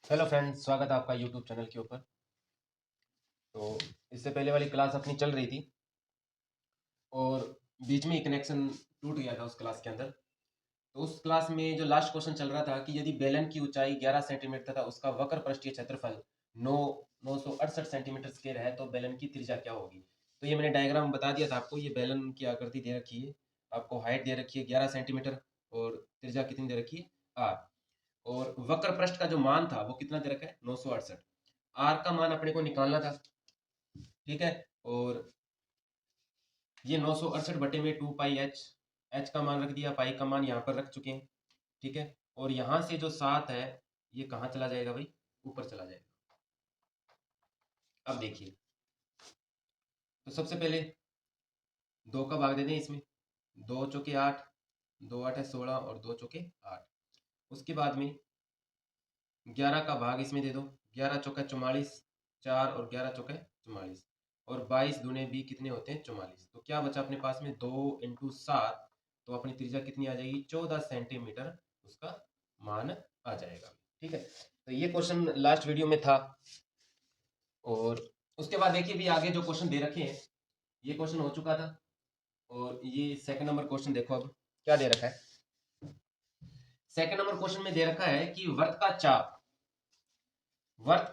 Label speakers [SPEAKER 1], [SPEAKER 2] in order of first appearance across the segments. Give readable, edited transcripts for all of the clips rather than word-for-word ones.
[SPEAKER 1] Hello friends, स्वागत है आपका यूट्यूब चैनल के ऊपर। तो इससे पहले वाली क्लास अपनी चल रही थी और बीच में ही कनेक्शन टूट गया था उस क्लास के अंदर। तो उस क्लास में जो लास्ट क्वेश्चन चल रहा था कि यदि बेलन की ऊंचाई 11 सेंटीमीटर तथा उसका वक्र पृष्ठीय क्षेत्रफल 968 सेंटीमीटर स्क्वायर है तो बेलन की त्रिज्या क्या होगी। तो ये मैंने डायग्राम बता दिया था आपको। ये बेलन की आकृति दे रखी है, आपको हाइट दे रखी है 11 सेंटीमीटर और त्रिज्या कितनी दे रखी है, आर। और वक्र पृष्ठ का जो मान था वो कितना दे रखा है, 968। आर का मान अपने को निकालना था, ठीक है। और ये 968 बटे में 2 पाई एच का मान रख दिया, पाई का मान यहाँ पर रख चुके हैं, ठीक है। और यहाँ से जो 7 है ये कहाँ चला जाएगा भाई, ऊपर चला जाएगा। अब देखिए, तो सबसे पहले 2 का भाग दे दें इसमें। 2 चौके 8, 2 8 है 16 और 2 चौके 8। उसके बाद में 11 का भाग इसमें दे दो। 11 चौका 44, 4 और 11 चौका 44 और 22 दूने भी कितने होते हैं, 44। तो क्या बचा अपने पास में, 2 इंटू 7। तो अपनी त्रिज्या कितनी आ जाएगी, 14 सेंटीमीटर उसका मान आ जाएगा, ठीक है। तो ये क्वेश्चन लास्ट वीडियो में था। और उसके बाद देखिए भी आगे जो क्वेश्चन दे रखे हैं, ये क्वेश्चन हो चुका था। और ये सेकंड नंबर क्वेश्चन देखो, अब क्या दे रखा है। सेकंड नंबर क्वेश्चन में दे रखा है कि वर्त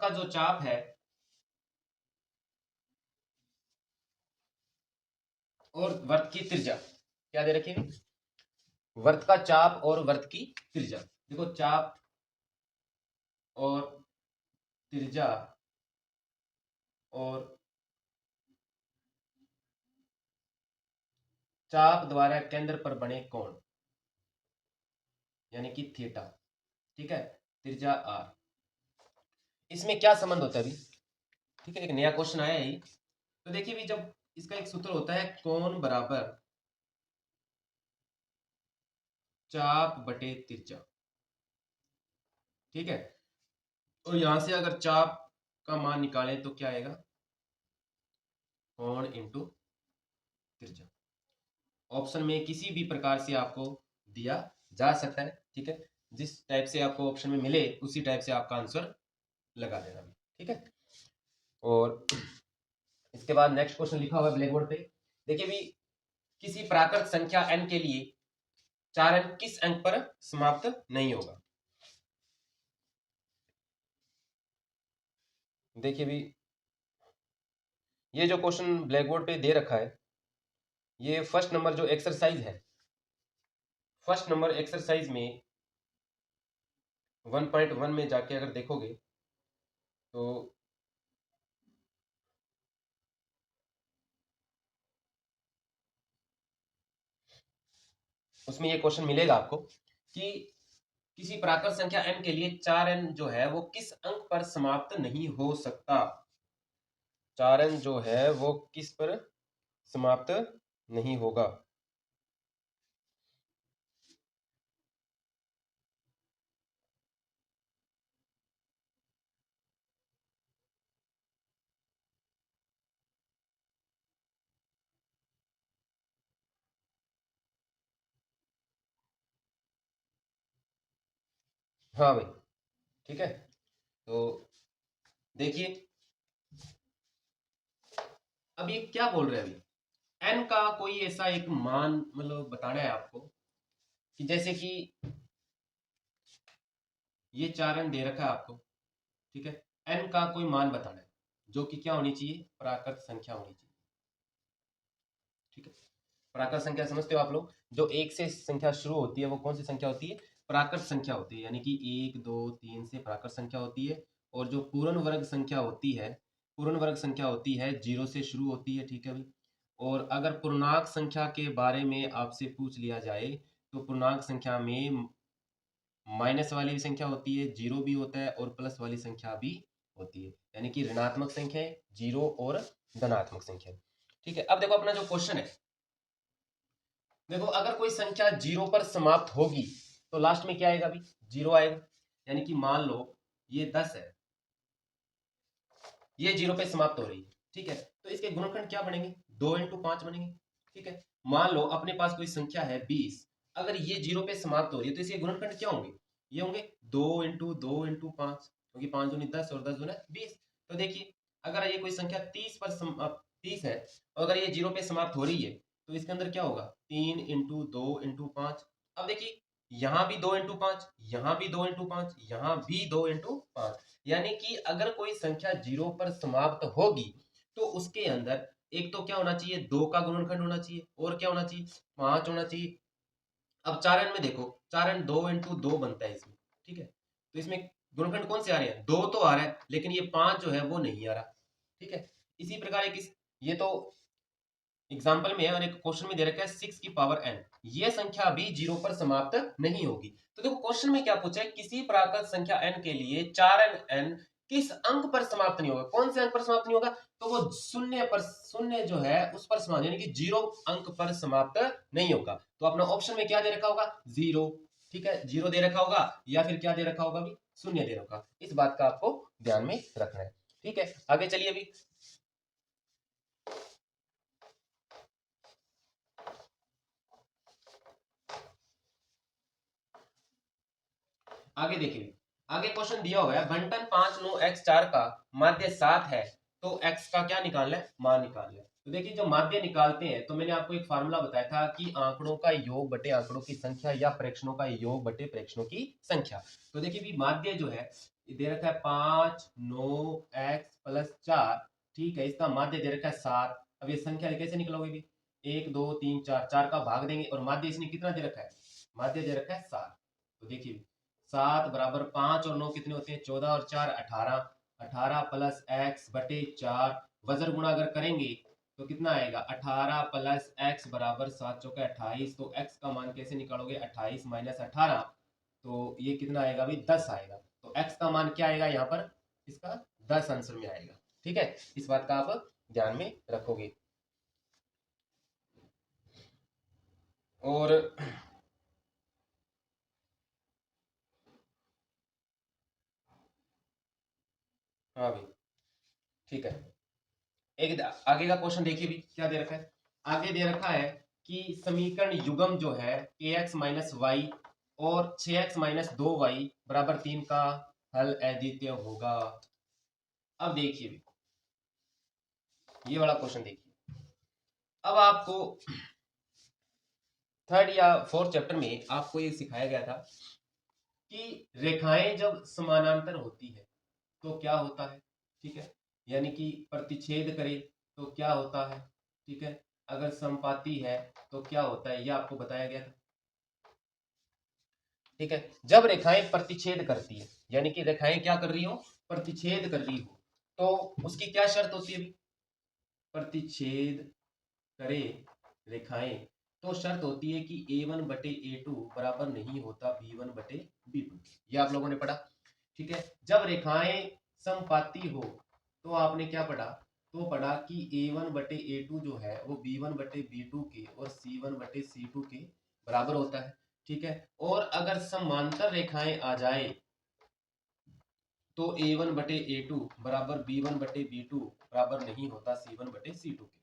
[SPEAKER 1] का जो चाप है और वर्त की त्रिज्या क्या दे रखी है, वर्त का चाप और वर्त की त्रिज्या। देखो, चाप और त्रिज्या और चाप द्वारा केंद्र पर बने कोण यानी कि थीटा, ठीक है, त्रिज्या आर। इसमें क्या संबंध होता है अभी, ठीक है, एक नया क्वेश्चन आया है। तो देखिए भी, जब इसका एक सूत्र होता है कोण बराबर चाप बटे त्रिज्या, ठीक है। और यहां से अगर चाप का मान निकालें तो क्या आएगा, कोण इंटू त्रिज्या। ऑप्शन में किसी भी प्रकार से आपको दिया जा सकता है, ठीक है। जिस टाइप से आपको ऑप्शन में मिले उसी टाइप से आपका आंसर लगा देना, ठीक है। और इसके बाद नेक्स्ट क्वेश्चन लिखा हुआ है ब्लैक बोर्ड पे। देखिए भी, किसी प्राकृत संख्या n के लिए 4 अंक किस अंक पर समाप्त नहीं होगा। देखिए भी, ये जो क्वेश्चन ब्लैक बोर्ड पे दे रखा है, ये फर्स्ट नंबर जो एक्सरसाइज है, फर्स्ट नंबर एक्सरसाइज में 1.1 में जाके अगर देखोगे तो उसमें ये क्वेश्चन मिलेगा आपको कि किसी प्राकृत संख्या n के लिए 4n जो है वो किस अंक पर समाप्त नहीं हो सकता। 4n जो है वो किस पर समाप्त नहीं होगा। हाँ भाई, ठीक है। तो देखिए, अब ये क्या बोल रहे हैं, अभी n का कोई ऐसा एक मान मतलब बताना है आपको कि जैसे कि ये 4n दे रखा है आपको, ठीक है। n का कोई मान बताना है जो कि क्या होनी चाहिए, प्राकृत संख्या होनी चाहिए, ठीक है। प्राकृत संख्या समझते हो आप लोग, जो एक से संख्या शुरू होती है वो कौन सी संख्या होती है, प्राकृत संख्या होती है। यानी कि 1 2 3 से प्राकृत संख्या होती है। और जो पूर्ण वर्ग संख्या होती है, पूर्ण वर्ग संख्या होती है 0 से शुरू होती है, ठीक है भाई। और अगर पूर्णांक संख्या के बारे में आपसे पूछ लिया जाए तो पूर्णांक संख्या में माइनस वाली भी संख्या होती है, जीरो भी होता है और प्लस वाली संख्या भी होती है। यानी कि ऋणात्मक संख्या, जीरो और धनात्मक संख्या, ठीक है। अब देखो अपना जो क्वेश्चन है, देखो अगर कोई संख्या 0 पर समाप्त होगी तो लास्ट में क्या आएगा अभी, 0 आएगा। यानी कि मान लो ये 10 है, ये 0 पे समाप्त हो रही है, ठीक है। तो इसके गुणनखंड क्या बनेंगे, 2 इंटू 5 बनेंगे, ठीक है। मान लो अपने पास कोई संख्या है 20, अगर ये 0 पे समाप्त हो रही है तो इसके गुणनखंड क्या होंगे, ये होंगे 2 इंटू 2 इंटू 5। क्योंकि 5 दूनी 10 और 10 दूना 20। तो देखिए अगर ये कोई संख्या 30 है और अगर ये 0 पे समाप्त हो रही है तो इसके अंदर क्या होगा 3 इंटू 2 इंटू 5। अब देखिए यहाँ भी 2 इंटू 5, यहाँ भी 2 इंटू 5, यहाँ भी 2 इंटू 5, यानी कि अगर कोई संख्या 0 पर समाप्त होगी तो उसके अंदर एक तो क्या होना चाहिए 2 का गुणनखंड होना चाहिए और क्या होना चाहिए 5 होना चाहिए। अब 4n में देखो 4n 2 इंटू 2 बनता है इसमें, ठीक है। तो इसमें गुणनखंड कौन से आ रहे हैं 2 तो आ रहा है लेकिन ये 5 जो है वो नहीं आ रहा, ठीक है। इसी प्रकार एक ये तो एग्जाम्पल में है और एक क्वेश्चन में दे रखा है 6 की पावर n, ये संख्या भी 0 पर समाप्त नहीं होगी। तो देखो क्वेश्चन में क्या पूछा है किसी प्राकृत संख्या n के लिए 4n किस अंक पर समाप्त नहीं होगा, कौन से अंक पर समाप्त नहीं होगा, तो वो शून्य जो है उस पर समाप्त यानी कि 0 अंक पर समाप्त नहीं होगा। तो अपना ऑप्शन में क्या दे रखा होगा 0, ठीक है 0 दे रखा होगा या फिर क्या दे रखा होगा भी 0 दे रखा। इस बात का आपको ध्यान में रखना है, ठीक है। आगे चलिए अभी आगे देखिए, आगे क्वेश्चन दिया हुआ है बंटन 5 9 x 4 का माध्य 7 है तो x का क्या निकालना है मान निकालना है। तो देखिए जब माध्य निकालते हैं तो मैंने आपको एक फार्मूला बताया था कि आंकड़ों का योग बटे आंकड़ों की संख्या या प्रेक्षणों का योग बटे प्रेक्षणों की संख्या। तो देखिए भी माध्य जो है दे रखा है 5 9 x प्लस 4, ठीक है, इसका माध्य दे रखा है 7। अब ये संख्या कैसे निकलोगे भी 1 2 3 4, 4 का भाग देंगे और माध्य इसने कितना दे रखा है माध्य दे रखा है 7। तो देखिए 7 बराबर 5 और 9 कितने होते हैं 14 और 4 18, 18 प्लस एक्स बटे 4, वजर गुणा अगर करेंगे तो कितना आएगा 18 प्लस एक्स बराबर 7 चौके 28। तो x का मान कैसे निकालोगे 28 माइनस 18, तो ये कितना आएगा भाई 10 आएगा। तो x का मान क्या आएगा यहाँ पर इसका 10 आंसर में आएगा, ठीक है। इस बात का आप ध्यान में रखोगे। और हाँ भाई ठीक है, एक आगे का क्वेश्चन देखिए भी क्या दे रखा है। आगे दे रखा है कि समीकरण युग्म जो है ax माइनस वाई और 6x माइनस 2y बराबर 3 का हल अद्वितीय होगा। अब देखिए भी ये वाला क्वेश्चन देखिए। अब आपको थर्ड या फोर्थ चैप्टर में आपको ये सिखाया गया था कि रेखाएं जब समानांतर होती है तो क्या होता है, ठीक है, यानी कि प्रतिच्छेद करे तो क्या होता है, ठीक है, अगर समपाती है तो क्या होता है, यह आपको बताया गया था, ठीक है। जब रेखाएं प्रतिच्छेद करती है यानी कि रेखाएं क्या कर रही हो प्रतिच्छेद कर रही हो तो उसकी क्या शर्त होती है, प्रतिच्छेद करे रेखाएं तो शर्त होती है कि a1 बटे a2 बराबर नहीं होता b1 बटे b2। ये आप लोगों ने पढ़ा, ठीक है। जब रेखाएं समपाती हो तो आपने क्या पढ़ा, तो पढ़ा कि a1 बटे a2 जो है वो b1 बटे b2 के और c1 बटे c2 के बराबर होता है, ठीक है। और अगर समांतर रेखाएं आ जाए तो a1 बटे a2 बराबर b1 बटे b2 बराबर नहीं होता c1 बटे c2 के।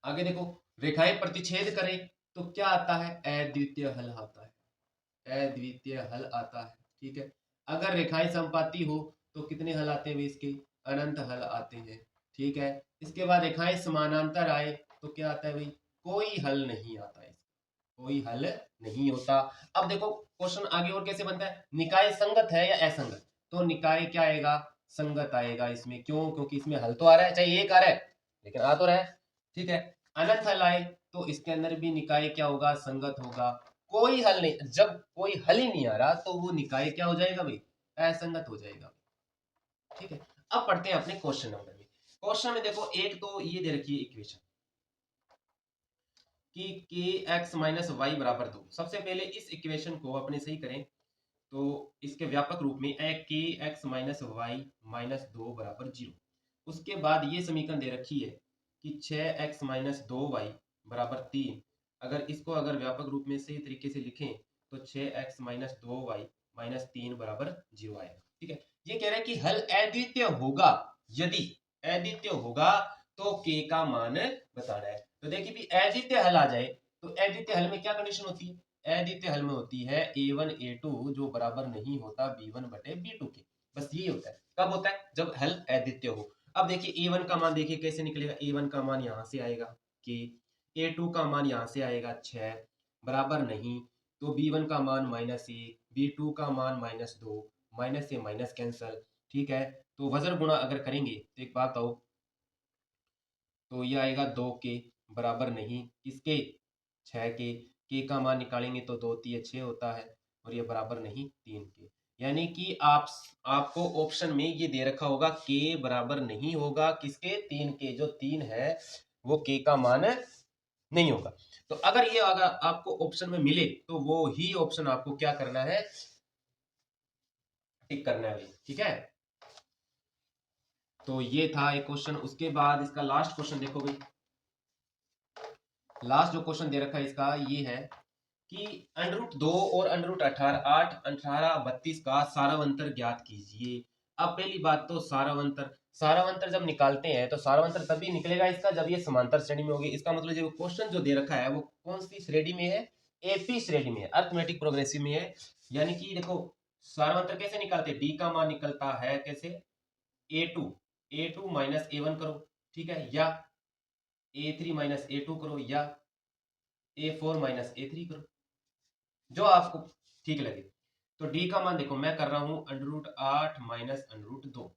[SPEAKER 1] आगे देखो रेखाएं प्रतिच्छेद करें तो क्या आता है अद्वितीय हल आता है, अद्वितीय हल आता है, ठीक है। अगर रेखाएं समपाती हो तो कितने हल आते हैं इसके अनंत हल आते हैं, ठीक है। इसके बाद रेखाएं समानांतर आए तो क्या आता है भाई कोई हल नहीं आता है, कोई हल नहीं होता। अब देखो क्वेश्चन आगे और कैसे बनता है, निकाय संगत है या असंगत, तो निकाय क्या आएगा संगत आएगा इसमें, क्यों क्योंकि इसमें हल तो आ रहा है, चाहे एक आ रहा है लेकिन आ तो रहा है, ठीक है। अनंत हल आए तो इसके अंदर भी निकाय क्या होगा संगत होगा। कोई हल नहीं, जब कोई हल ही नहीं आ रहा तो वो निकाय क्या हो जाएगा भाई असंगत हो जाएगा, ठीक है। अब पढ़ते हैं अपने क्वेश्चन नंबर में। क्वेश्चन में देखो एक तो ये दे रखी है इक्वेशन कि के एक्स माइनस वाई बराबर 2। सबसे पहले इस इक्वेशन को अपने सही करें तो इसके व्यापक रूप में के एक्स माइनस वाई माइनस 2 बराबर 0। उसके बाद ये समीकरण दे रखी है कि 6x माइनस 2y बराबर 3। अगर इसको अगर व्यापक रूप में सही तरीके से लिखें तो 6x माइनस 2y माइनस 3 बराबर 0 आएगा, ठीक है। ये कह रहे हैं कि हल अद्वितीय होगा, यदि अद्वितीय होगा तो k का मान बताना है। तो देखिए भी अद्वितीय हल आ जाए तो अद्वितीय हल में क्या कंडीशन होती है, अद्वितीय हल में होती है a1 a2 जो बराबर नहीं होता b1 बटे b2 के, बस यही होता है। कब होता है? जब हल अद्वितीय हो। अब देखिए a1 का मान देखिए कैसे निकलेगा। a1 का मान यहाँ से आएगा कि a2 का मान यहाँ से आएगा 6 बराबर नहीं, तो b1 का मान -1, b2 का मान -2, माइनस से माइनस कैंसल, ठीक है। तो वजन गुणा अगर करेंगे तो एक बात आओ, तो ये आएगा 2 के बराबर नहीं किसके? 6 के का मान निकालेंगे तो 2 3 6 होता है और ये बराबर नहीं 3 के। यानी कि आपको ऑप्शन में ये दे रखा होगा के बराबर नहीं होगा किसके? 3 के। जो 3 है वो के का मान नहीं होगा। तो अगर ये अगर आपको ऑप्शन में मिले तो वो ही ऑप्शन आपको क्या करना है? टिक करना है, ठीक है। तो ये था एक क्वेश्चन। उसके बाद इसका लास्ट क्वेश्चन देखो भाई। लास्ट जो क्वेश्चन दे रखा है इसका ये है कि √2 और √18 8 18 32 का सारावंतर ज्ञात कीजिए। अब पहली बात तो सारावंतर जब निकालते हैं तो सारावंतर तभी निकलेगा इसका जब ये समांतर श्रेणी में होगी। इसका मतलब जो क्वेश्चन जो दे रखा है वो कौन सी श्रेणी में है? एपी श्रेणी में है, अरिथमेटिक प्रोग्रेसिव में है। यानी कि देखो सारावंतर कैसे निकालते हैं? डी का मान निकलता है कैसे? a2 माइनस a1 करो, ठीक है, या a3 माइनस a2 करो, या a4 माइनस a3 करो, जो आपको ठीक लगे। तो डी का मान देखो मैं कर रहा हूं √8 माइनस √2।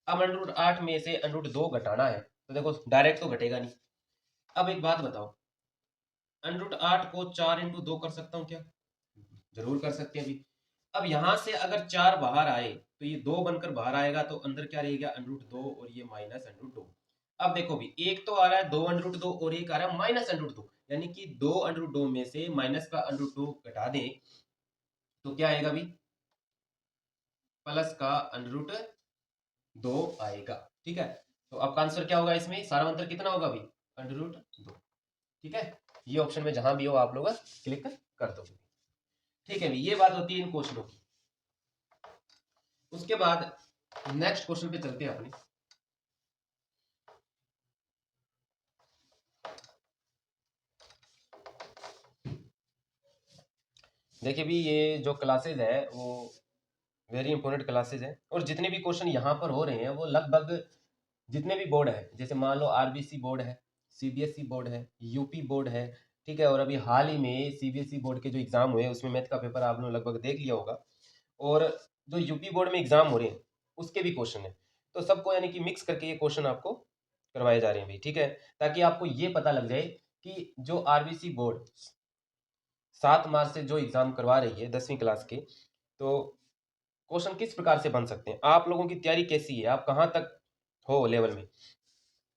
[SPEAKER 1] अब √8 में से √2 घटाना है तो देखो डायरेक्ट तो घटेगा नहीं। अब एक बात बताओ, √8 को 4 इंटू 2 कर सकता हूं क्या? जरूर कर सकते हैं अभी। अब यहां से अगर 4 बाहर आए तो ये 2 बनकर बाहर आएगा तो अंदर क्या रहेगा? √2 और ये माइनस √2। अब देखो भी एक तो आ रहा है 2 √2 और एक आ रहा है माइनस √2, यानी कि 2 √2 में से माइनस का √2 घटा दें तो क्या आएगा भी? प्लस का √2 आएगा, ठीक है। तो आपका आंसर क्या होगा इसमें? सारावंतर कितना होगा भी? √2, ठीक है। ये ऑप्शन में जहां भी हो आप लोग क्लिक कर दो, ठीक है। ये बात होती है इन क्वेश्चनों की। उसके बाद नेक्स्ट क्वेश्चन पे चलते हैं अपने। देखिए भी ये जो क्लासेज है वो वेरी इंपॉर्टेंट क्लासेज है और जितने भी क्वेश्चन यहाँ पर हो रहे हैं वो लगभग जितने भी बोर्ड है, जैसे मान लो आरबीसी बोर्ड है, सीबीएसई बोर्ड है, यूपी बोर्ड है, ठीक है, और अभी हाल ही में सीबीएसई बोर्ड के जो एग्जाम हुए उसमें मैथ का पेपर आपने लगभग देख लिया होगा, और जो यूपी बोर्ड में एग्जाम हो रहे हैं उसके भी क्वेश्चन है। तो सबको यानी कि मिक्स करके ये क्वेश्चन आपको करवाए जा रहे हैं भाई, ठीक है, ताकि आपको ये पता लग जाए कि जो आरबीसी बोर्ड 7 मार्च से जो एग्जाम करवा रही है 10वीं क्लास के, तो क्वेश्चन किस प्रकार से बन सकते हैं, आप लोगों की तैयारी कैसी है, आप कहाँ तक हो लेवल में।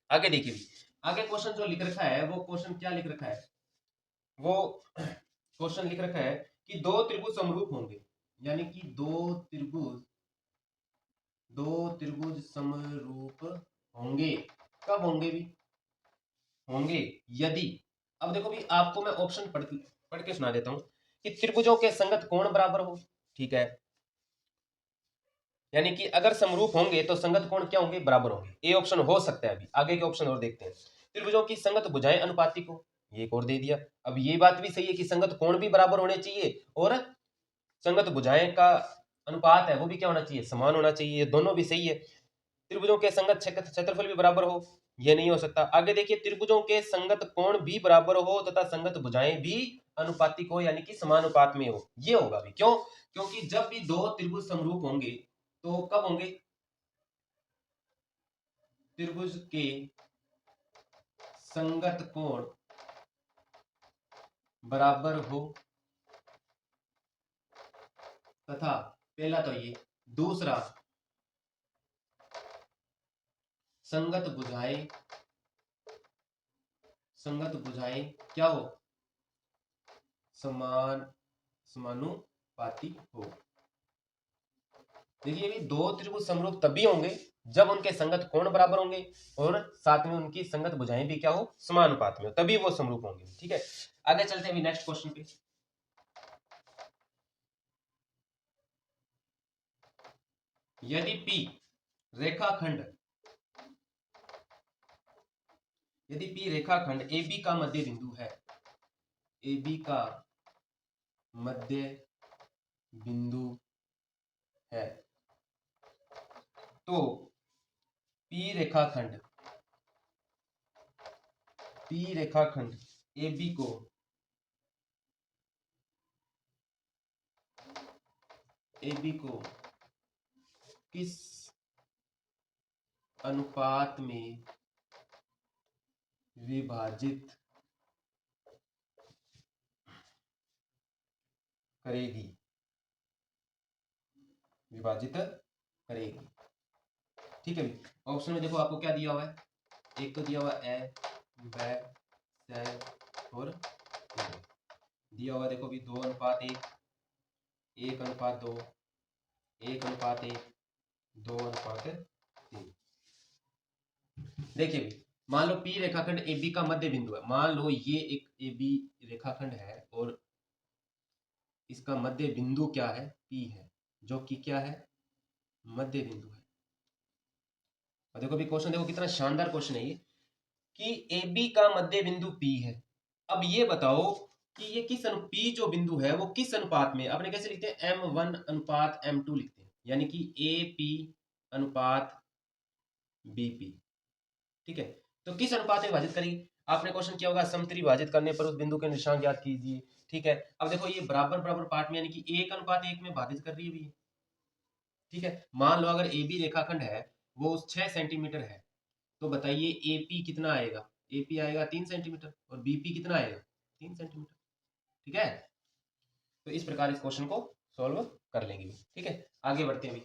[SPEAKER 1] आगे देखिए भी, आगे क्वेश्चन जो लिख रखा है वो क्वेश्चन क्या लिख रखा है? वो क्वेश्चन लिख रखा है कि दो त्रिभुज समरूप होंगे, यानी कि दो त्रिभुज समरूप होंगे। कब होंगे भी? होंगे यदि, अब देखो भी आपको मैं ऑप्शन पढ़ के सुना देता हूं कि त्रिभुजों के संगत कोण बराबर हो, ठीक है, यानी कि अगर समरूप होंगे तो संगत कोण क्या होंगे? बराबर होंगे। ए ऑप्शन हो सकता है। अभी आगे के ऑप्शन और देखते हैं। त्रिभुजों की संगत भुजाएं अनुपातिक हो, ये एक और दे दिया। अब ये बात भी सही है कि संगत कोण भी बराबर होने चाहिए और संगत भुजाएं का अनुपात है वो भी क्या होना चाहिए? समान होना चाहिए। दोनों भी सही है। त्रिभुजों के संगत क्षेत्रफल भी बराबर हो, ये नहीं हो सकता। आगे देखिए, त्रिभुजों के संगत कोण भी बराबर हो तथा संगत भुजाएं भी अनुपातिक हो, यानी कि समानुपात में हो, ये होगा भी। क्यों? क्योंकि जब भी दो त्रिभुज समरूप होंगे तो कब होंगे? त्रिभुज के संगत कोण बराबर हो तथा, पहला तो ये, दूसरा संगत भुजाएं क्या हो? समानुपाती हो। देखिए भी दो त्रिभुज समरूप तभी होंगे जब उनके संगत कोण बराबर होंगे और साथ में उनकी संगत भुजाएं भी क्या हो? समानुपात में हो, तभी वो समरूप होंगे, ठीक है। आगे चलते हैं नेक्स्ट क्वेश्चन पे। यदि P रेखाखंड AB का मध्य बिंदु है, AB का मध्य बिंदु है, तो पी रेखाखंड AB को किस अनुपात में विभाजित करेगी, ठीक है। ऑप्शन में देखो आपको क्या दिया हुआ है, एक तो दिया हुआ ए, ब, स और दिया हुआ देखो भी 2:1, 1:2, 1:1, 2:3। देखिए भी मान लो पी रेखाखंड AB का मध्य बिंदु है, मान लो ये एक AB रेखाखंड है और इसका मध्य बिंदु क्या है, P है, जो कि क्या है, मध्य बिंदु है। और देखो भी क्वेश्चन देखो कितना शानदार क्वेश्चन है ये, कि AB का मध्य बिंदु P है। अब ये बताओ कि ये किस P जो बिंदु है वो किस अनुपात में, अपने कैसे लिखते हैं, M1:M2 लिखते हैं, यानी कि AP:BP, ठीक है। तो किस अनुपात में विभाजित करेगी, आपने क्वेश्चन किया होगा समत्रिभाजित करने पर उस बिंदु के निशान ज्ञात कीजिए, ठीक है। अब देखो ये बराबर बराबर पार्ट में यानी कि 1:1 में भाजित कर रही है भी, ठीक है। मान लो अगर AB रेखाखंड है वो 6 सेंटीमीटर है, तो बताइए AP कितना आएगा, AP आएगा 3 सेंटीमीटर और BP कितना आएगा, 3 सेंटीमीटर, ठीक है। तो इस प्रकार इस क्वेश्चन को सॉल्व कर लेंगे, ठीक है। आगे बढ़ते हैं भी,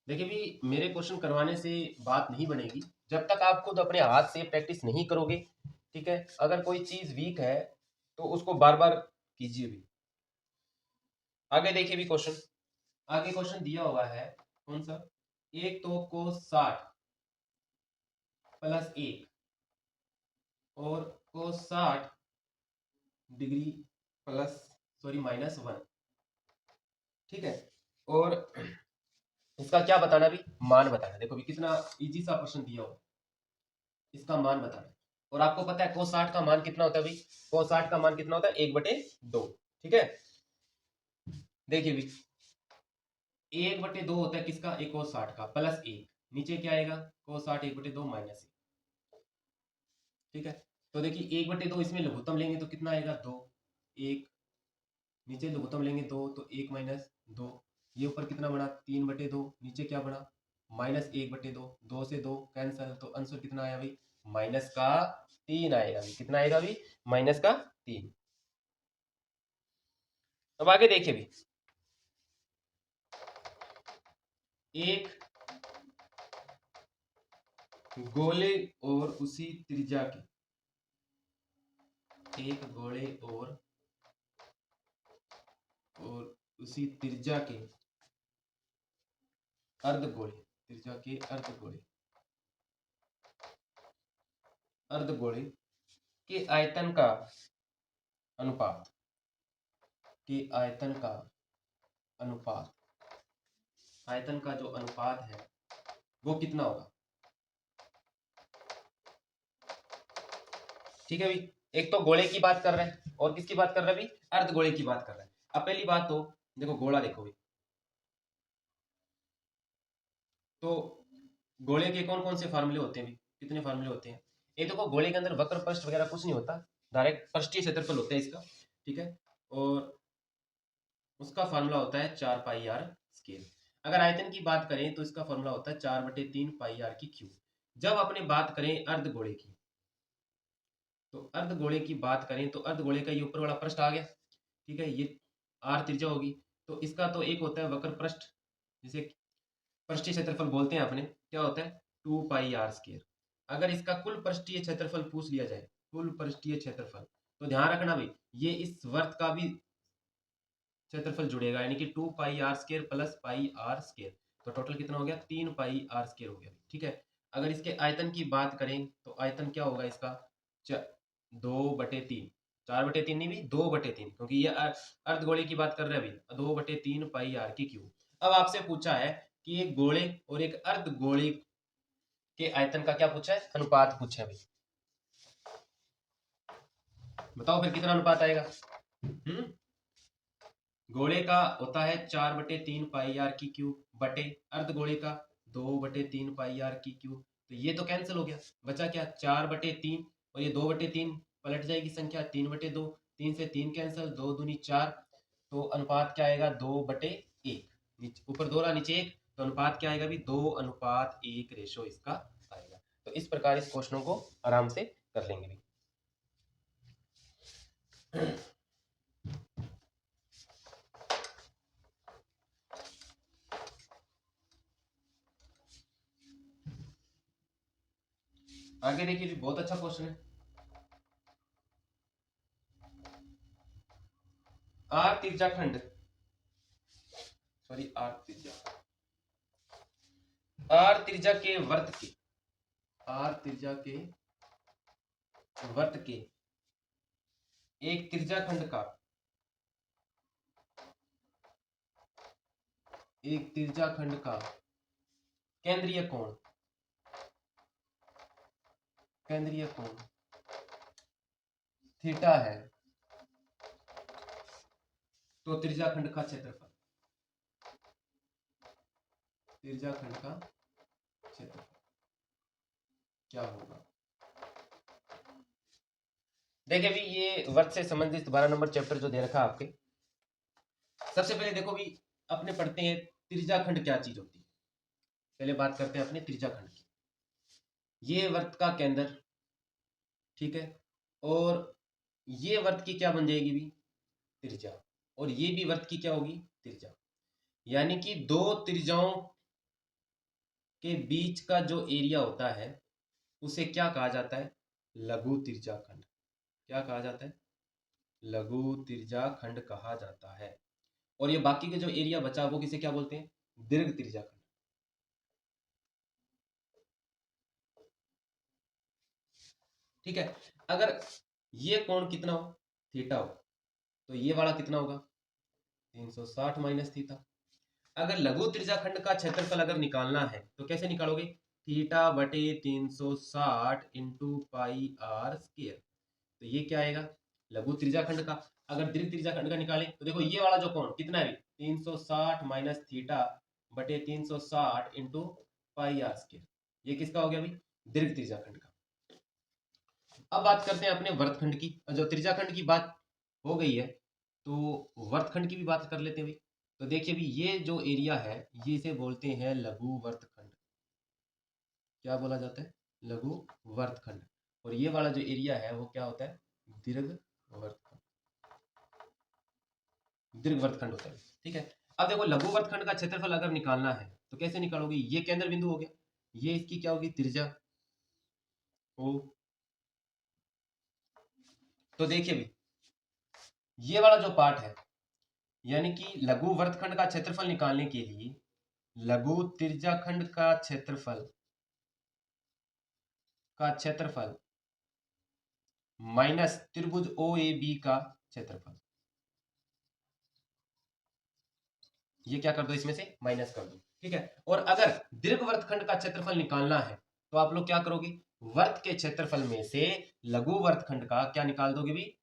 [SPEAKER 1] देखिए भी मेरे क्वेश्चन करवाने से बात नहीं बनेगी जब तक आप खुद अपने हाथ से प्रैक्टिस नहीं करोगे, ठीक है। अगर कोई चीज वीक है तो उसको बार बार कीजिए भी। आगे देखिए भी क्वेश्चन, आगे क्वेश्चन दिया हुआ है कौन सा, एक तो cos 60 + 1 और cos 60 डिग्री -1, ठीक है। और इसका क्या बताना भी, मान बताना। देखो भी कितना इजी सा प्रश्न दिया हुआ, इसका मान बताना। और आपको पता है cos 60 का मान कितना होता है भाई, cos 60 का मान कितना होता है, 1/2, ठीक है। देखिए भी 1/2 होता है किसका, एक cos 60 का, +1, नीचे क्या आएगा, cos 60 1/2 -1, ठीक है। तो देखिए 1/2 इसमें लघुत्तम लेंगे तो कितना आएगा, 2, 1, नीचे लघुत्तम लेंगे 2 तो 1 - 2, ये ऊपर कितना बना, 3/2, नीचे क्या बना, -1/2, 2 से 2 कैंसल, तो आंसर कितना आया भाई, -3 आएगा भाई, कितना आएगा भाई, -3। अब आगे देखिए भी, एक गोले और उसी त्रिज्या के, एक गोले और उसी त्रिज्या के अर्धगोले, त्रिज्या के अर्धगोले के आयतन का अनुपात, आयतन का जो अनुपात है वो कितना होगा, ठीक है भाई। एक तो गोले की बात कर रहे हैं और किसकी बात कर रहे हैं भाई, अर्धगोले की बात कर रहे हैं। अब पहली बात तो देखो गोला, देखो भाई तो गोले के कौन कौन से फार्मूले होते हैं भाई, कितने फार्मूले होते हैं। एक देखो गोले के अंदर वक्र पृष्ठ वगैरह कुछ नहीं होता, डायरेक्ट पृष्ठीय क्षेत्रफल होता है इसका, ठीक है। और उसका फार्मूला होता है 4πr²। अगर आयतन की बात करें तो इसका फार्मूला होता है 4/3πr³। जब अपने बात करें अर्धगोले की, तो अर्धगोले की बात करें तो अर्धगोले का ये ऊपर वाला पृष्ठ आ गया, ठीक है, ये r त्रिज्या होगी। तो इसका तो एक होता है वक्र पृष्ठ, जिसे पृष्ठीय क्षेत्रफल बोलते हैं अपने, क्या होता है 2πr²। अगर इसका कुल पृष्ठीय क्षेत्रफल पूछ लिया जाए, कुल पृष्ठीय क्षेत्रफल, तो ध्यान रखना भाई ये इस वर्त का भी क्षेत्रफल जुड़ेगा, यानी कि 2πr² + πr², तो टोटल कितना हो गया, 3πr² हो गया, ठीक है। अगर इसके आयतन की बात करें तो आयतन क्या होगा इसका, 2/3, 4/3 नहीं भी 2/3, क्योंकि ये अर्धगोले की बात कर रहे हैं अभी, 2/3πr³। अब आपसे पूछा है कि एक गोले और एक अर्धगोले के आयतन का क्या पूछा है, अनुपात पूछा है भाई, बताओ फिर कितना अनुपात आएगा। गोले का होता है 4/3 पाई आर की क्यूब बटे अर्धगोले का 2/3 पाई आर की क्यूब। तो ये तो कैंसिल हो गया, बचा क्या 4/3 और ये 2/3 पलट जाएगी संख्या 3/2, 3 से 3 कैंसिल, 2 दूनी 4। तो अनुपात क्या आएगा 2/1, ऊपर 2 रहा नीचे 1, तो अनुपात क्या आएगा भी 2:1 रेशो इसका आएगा। तो इस प्रकार इस क्वेश्चनों को आराम से कर लेंगे भी। आगे देखिए, बहुत अच्छा क्वेश्चन है। आर त्रिज्या खंड, सॉरी आर त्रिज्या, आर त्रिज्या के वर्त के, आर त्रिज्या के वर्त के एक त्रिज्या खंड का, एक त्रिज्या खंड का केंद्रीय कोण, केंद्रीय कोण थीटा है, तो त्रिज्या खंड का क्षेत्रफल, त्रिज्या खंड का क्षेत्रफल क्या होगा। देखिए अभी ये वर्त से संबंधित 12 नंबर चैप्टर जो दे रखा है आपके, सबसे पहले देखो भी अपने पढ़ते हैं त्रिज्या खंड क्या चीज होती है। पहले बात करते हैं अपने त्रिज्या खंड की। ये वर्त का केंद्र, ठीक है, और ये वर्त की क्या बन जाएगी भी त्रिज्या, और ये भी वर्त की क्या होगी त्रिज्या। यानी कि दो त्रिज्याओं के बीच का जो एरिया होता है उसे क्या कहा जाता है, लघु त्रिज्या खंड। क्या कहा जाता है, लघु त्रिज्या खंड कहा जाता है। और ये बाकी के जो एरिया बचा वो किसे क्या बोलते हैं, दीर्घ त्रिज्या खंड। ठीक है, अगर ये कोण कितना हो, थीटा हो, तो ये वाला कितना होगा 360 माइनस थीटा। अगर लघु त्रिज्या खंड का क्षेत्रफल अगर निकालना है तो कैसे निकालोगे, थीटा बटे 360 इंटू पाई आर स्क्वायर। तो ये क्या आएगा लघु त्रिज्या खंड का। अगर दीर्घ त्रिज्या खंड का निकालें तो देखो ये वाला जो कोण कितना है 360 माइनस थीटा बटे 360 इंटू पाई आर स्क्वायर, ये किसका हो गया भाई दीर्घ त्रिज्या खंड का। अब बात करते हैं अपने वर्तखंड की। जो त्रिज्या खंड की बात हो गई है तो वर्तखंड की भी बात कर लेते हैं भाई। तो देखिए भी ये जो एरिया है ये इसे बोलते हैं लघु वर्तखंड। क्या बोला जाता है, लघु वर्तखंड। और ये वाला जो एरिया है वो क्या होता है, दीर्घ वर्तखंड, दीर्घ वर्तखंड होता है। ठीक है, अब देखो लघु वर्तखंड का क्षेत्रफल अगर निकालना है तो कैसे निकालोगे, ये केंद्र बिंदु हो गया, ये इसकी क्या होगी त्रिज्या ओ। तो देखिए भी ये वाला जो पार्ट है, यानी कि लघु वर्तखंड का क्षेत्रफल निकालने के लिए लघु त्रिज्याखंड का क्षेत्रफल माइनस त्रिभुज ओ ए बी का क्षेत्रफल, ये क्या कर दो इसमें से माइनस कर दो। ठीक है, और अगर दीर्घ वर्तखंड का क्षेत्रफल निकालना है तो आप लोग क्या करोगे, वर्त के क्षेत्रफल में से लघु वर्तखंड का क्या निकाल दोगे भी,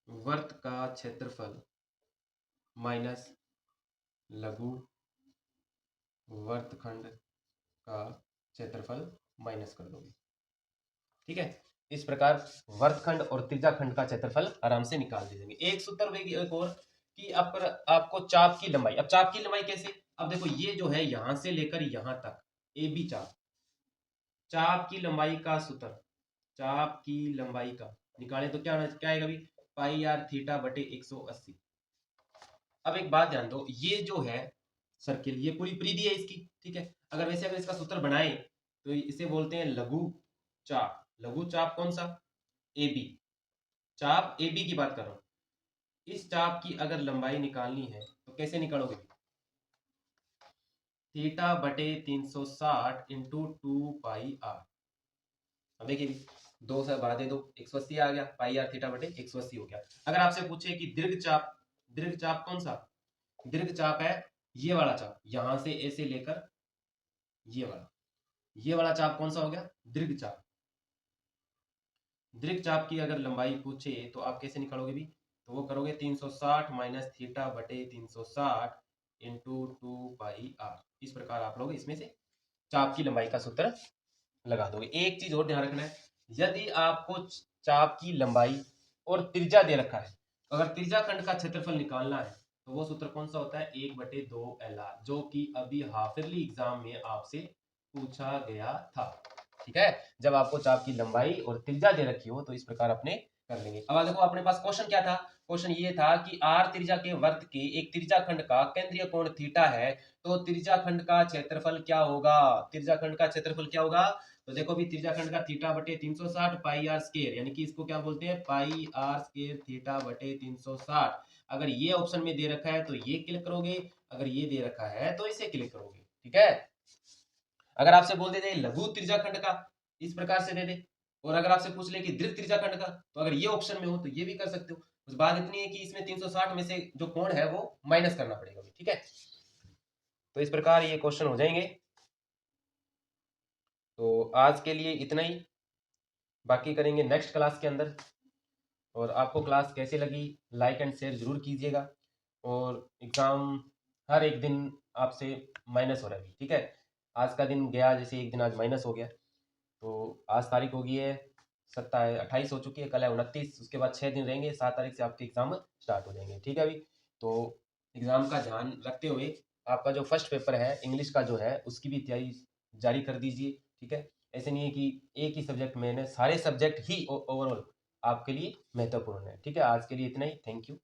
[SPEAKER 1] वर्त का क्षेत्रफल माइनस लघु वर्तखंड का क्षेत्रफल माइनस कर दोगे। ठीक है, इस प्रकार वर्तखंड और त्रिज्याखंड का क्षेत्रफल आराम से निकाल दीजिए। एक सूत्र एक और कि आपको चाप की लंबाई, अब चाप की लंबाई कैसे, अब देखो ये जो है यहां से लेकर यहां तक ए बी चाप, चाप की लंबाई का सूत्र, चाप की लंबाई का निकाले तो क्या क्या आएगा भी पाई आर थीटा बटे 180। अब एक बात ध्यान दो, ये जो है सर्किल ये पूरी परिधि है इसकी। ठीक है, अगर वैसे अगर इसका सूत्र बनाए तो इसे बोलते हैं लघु चाप। लघु चाप कौन सा, ए बी, चाप ए बी की बात कर रहा हूं। इस चाप की अगर लंबाई निकालनी है तो कैसे निकालोगे, थीटा बटे 360 इंटू 2 पाई आर। अब देखिए 2 से बढ़ा दे दो 180 आ गया, पाई आर थीटा बटे 180 हो गया। अगर आपसे पूछे कि दीर्घ चाप, दीर्घ चाप कौन सा, दीर्घ चाप है ये वाला चाप, यहां से ऐसे लेकर ये वाला, ये वाला चाप कौन सा हो गया दीर्घ चाप। दीर्घ चाप की अगर लंबाई पूछे तो आप कैसे निकालोगे भी, तो वो करोगे 360 माइनस थीटा बटे 360 इंटू 2 पाई आर। इस प्रकार आप लोग इसमें से चाप की लंबाई का सूत्र लगा दोगे। एक चीज और ध्यान रखना है, यदि आपको चाप की लंबाई और त्रिज्या दे रखा है, अगर त्रिज्या खंड का क्षेत्रफल निकालना है तो वो सूत्र कौन सा होता है, 1/2 LR, जो कि अभी हाफ ईयरली एग्जाम में आपसे पूछा गया था। ठीक है, जब आपको चाप की लंबाई और त्रिज्या दे रखी हो तो इस प्रकार अपने कर लेंगे। अब देखो अपने पास क्वेश्चन क्या था, क्वेश्चन ये था कि आर त्रिज्या के वर्त के एक त्रिज्या खंड का केंद्रीय कोण थीटा है, तो त्रिज्या खंड का क्षेत्रफल क्या होगा, त्रिज्या खंड का क्षेत्रफल क्या होगा। तो देखो भी त्रिज्या खंड का थीटा बटे 360 पाई आर स्क्वायर, यानी कि इसको क्या बोलते हैं, पाई आर स्क्वायर थीटा बटे 360। अगर ये ऑप्शन में दे रखा है तो ये क्लिक करोगे, अगर ये दे रखा है तो इसे क्लिक करोगे। ठीक है, अगर आपसे बोल दे लघु त्रिज्या खंड का, इस प्रकार से दे दे, और अगर आपसे पूछ ले कि दीर्घ त्रिज्या खंड का, तो अगर ये ऑप्शन में हो तो ये भी कर सकते हो। उस बात इतनी है कि इसमें 360 में से जो कोण है वो माइनस करना पड़ेगा। ठीक है, तो इस प्रकार ये क्वेश्चन हो जाएंगे। तो आज के लिए इतना ही, बाकी करेंगे नेक्स्ट क्लास के अंदर। और आपको क्लास कैसे लगी लाइक एंड शेयर जरूर कीजिएगा। और एग्ज़ाम हर एक दिन आपसे माइनस हो रहा है। ठीक है, आज का दिन गया जैसे एक दिन आज माइनस हो गया, तो आज तारीख होगी है 28 हो चुकी है, कल है 29, उसके बाद 6 दिन रहेंगे, 7 तारीख से आपके एग्ज़ाम स्टार्ट हो जाएंगे। ठीक है अभी, तो एग्ज़ाम का ध्यान रखते हुए आपका जो फर्स्ट पेपर है इंग्लिश का जो है उसकी भी तैयारी जारी कर दीजिए। ठीक है, ऐसे नहीं है कि एक ही सब्जेक्ट में, सारे सब्जेक्ट ही ओवरऑल आपके लिए महत्वपूर्ण है। ठीक है, आज के लिए इतना ही, थैंक यू।